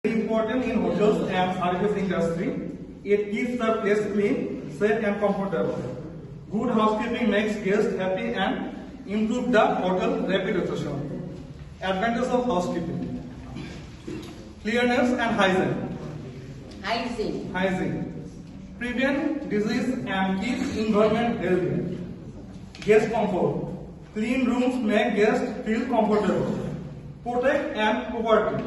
Important in hotels and service industry. It keeps the place clean, safe and comfortable. Good housekeeping makes guests happy and improve the hotel reputation. Advantage of housekeeping: clearness and hygiene. Hygiene. Prevent disease and keep environment healthy. Guest comfort. Clean rooms make guests feel comfortable. Protect and property.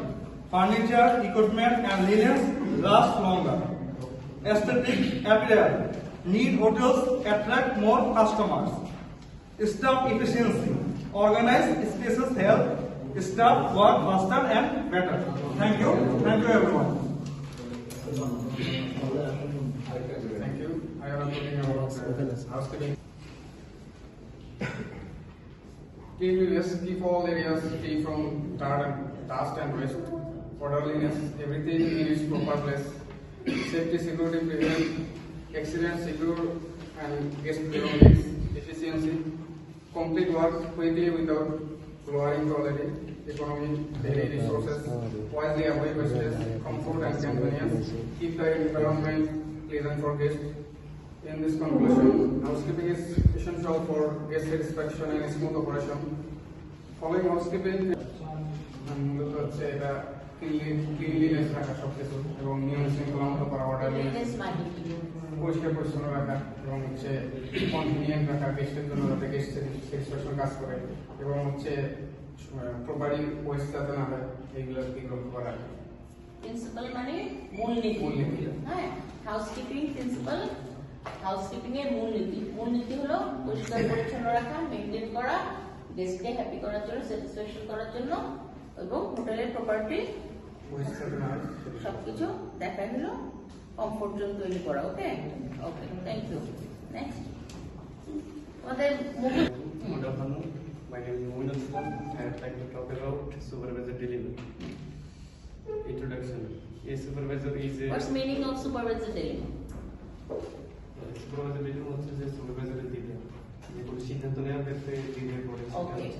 Furniture, equipment and linens last longer. Aesthetic appeal. Neat hotels attract more customers. Staff efficiency. Organized spaces help staff work faster and better. Thank you. Thank you everyone. Thank you. I am talking about housekeeping. Cleanliness, keep all areas free from dust and waste. Orderliness, everything in its proper place. Safety, security, prevent accidents, secure and guest belongings. Efficiency, complete work quickly without lowering quality. Economy, daily resources, wisely avoid wastage, comfort and convenience. Keep the environment pleasant for guests. In this conclusion, housekeeping is essential for guest satisfaction and smooth operation. Following housekeeping, cleanliness রাখা সবকিছু এবং নিয়ম শৃঙ্খলা মতো করা, অর্ডারলিনেস পরিষ্কার পরিচ্ছন্ন রাখা এবং কনভিনিয়েন্ট রাখা গেস্টের জন্য, যাতে গেস্ট স্যাটিসফ্যাকশন কাজ করে এবং প্রপারলি ওয়েস্ট যাতে না হয়, এইগুলো লক্ষ্য করা। প্রিন্সিপাল মানে মূলনীতি। হ্যাঁ, হাউসকিপিং প্রিন্সিপাল, হাউসকিপিং এর মূলনীতি হলো পরিষ্কার পরিচ্ছন্ন রাখা, মেইনটেইন করা, গেস্টকে হ্যাপি করার জন্য, স্যাটিসফ্যাকশন করার জন্য এবং হোটেলের প্রপার্টি সবকিছু দেখা হলো, কমফোর্ট জোন তৈরি করা। ওকে ওকে, থ্যাংক ইউ। নেক্সট আমাদের Good afternoon. My name is Moin Aslam. I would like to talk about supervisor delivery. Introduction. A supervisor is a. What's meaning of supervisor delivery? Supervisor delivery হচ্ছে যে supervisor দিবে যে কোনো সিদ্ধান্ত নেওয়ার ক্ষেত্রে দিবে পড়ে। Okay.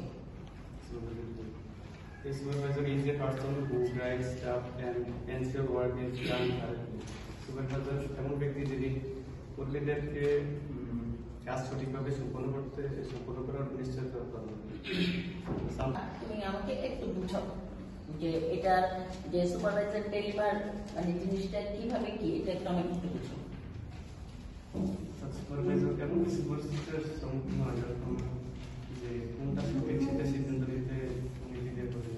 A supervisor is a person who guides staff and ensure work is done correctly. Supervisor এমন ব্যক্তি যিনি কর্মীদেরকে কাজ সঠিকভাবে সম্পন্ন করার নিশ্চয়তা প্রদান করে। তুমি আমাকে একটু বুঝাও যে এটা যে সুপারভাইজার ডেলিভার মানে জিনিসটা কিভাবে কি, এটা একটু আমাকে একটু বুঝাও। সুপারভাইজার কেমন কিছু পরিস্থিতির সম্মুখীন হয়, যখন যে কোনটা সঠিক সেটা সিদ্ধান্ত নিতে কমিটিতে করে।